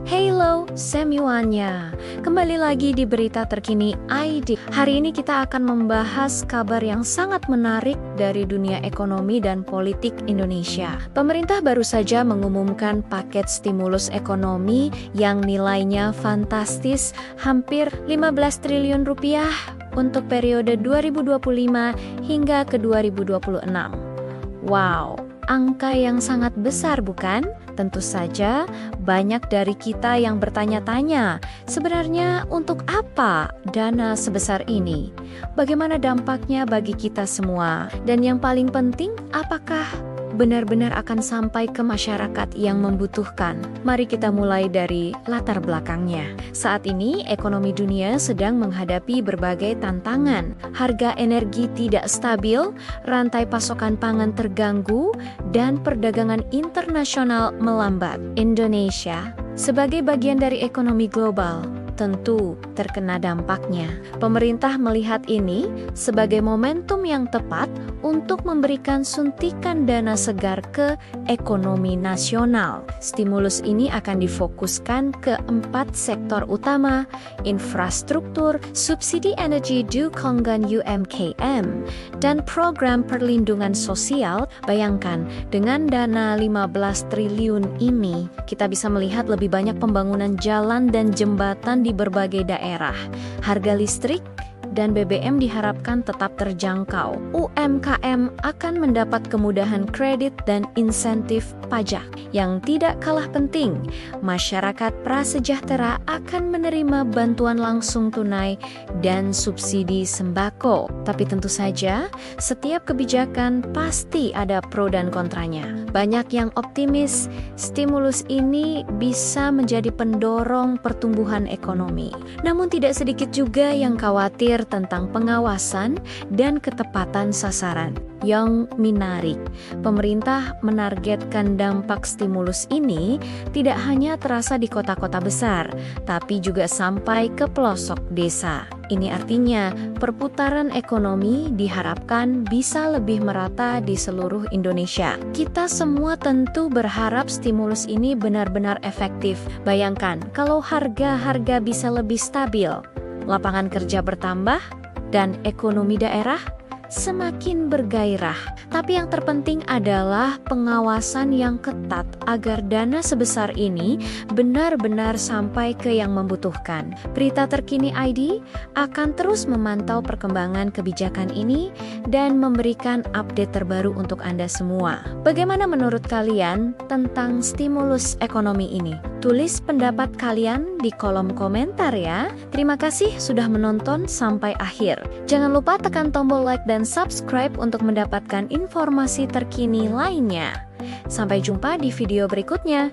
Halo, semuanya. Kembali lagi di berita terkini ID. Hari ini kita akan membahas kabar yang sangat menarik dari dunia ekonomi dan politik Indonesia. Pemerintah baru saja mengumumkan paket stimulus ekonomi yang nilainya fantastis, hampir 15 triliun rupiah untuk periode 2025 hingga ke 2026. Wow, angka yang sangat besar bukan? Tentu saja banyak dari kita yang bertanya-tanya, sebenarnya untuk apa dana sebesar ini? Bagaimana dampaknya bagi kita semua? Dan yang paling penting, apakah benar-benar akan sampai ke masyarakat yang membutuhkan? Mari kita mulai dari latar belakangnya. Saat ini, ekonomi dunia sedang menghadapi berbagai tantangan. Harga energi tidak stabil, rantai pasokan pangan terganggu, dan perdagangan internasional melambat. Indonesia, sebagai bagian dari ekonomi global, tentu terkena dampaknya. Pemerintah melihat ini sebagai momentum yang tepat untuk memberikan suntikan dana segar ke ekonomi nasional. Stimulus ini akan difokuskan ke 4 sektor utama: infrastruktur, subsidi energi dukungan UMKM, dan program perlindungan sosial. Bayangkan, dengan dana 15 triliun ini, kita bisa melihat lebih banyak pembangunan jalan dan jembatan di berbagai daerah. Harga listrik dan BBM diharapkan tetap terjangkau. UMKM akan mendapat kemudahan kredit dan insentif pajak. Yang tidak kalah penting, masyarakat prasejahtera akan menerima bantuan langsung tunai dan subsidi sembako. Tapi tentu saja, setiap kebijakan pasti ada pro dan kontranya. Banyak yang optimis, stimulus ini bisa menjadi pendorong pertumbuhan ekonomi. Namun tidak sedikit juga yang khawatir tentang pengawasan dan ketepatan sasaran. Yang menarik, pemerintah menargetkan dampak stimulus ini tidak hanya terasa di kota-kota besar, tapi juga sampai ke pelosok desa. Ini artinya perputaran ekonomi diharapkan bisa lebih merata di seluruh Indonesia. Kita semua tentu berharap stimulus ini benar-benar efektif. Bayangkan kalau harga-harga bisa lebih stabil, lapangan kerja bertambah, dan ekonomi daerah semakin bergairah. Tapi yang terpenting adalah pengawasan yang ketat agar dana sebesar ini benar-benar sampai ke yang membutuhkan. Berita terkini ID akan terus memantau perkembangan kebijakan ini dan memberikan update terbaru untuk Anda semua. Bagaimana menurut kalian tentang stimulus ekonomi ini? Tulis pendapat kalian di kolom komentar ya. Terima kasih sudah menonton sampai akhir. Jangan lupa tekan tombol like dan subscribe untuk mendapatkan informasi terkini lainnya. Sampai jumpa di video berikutnya.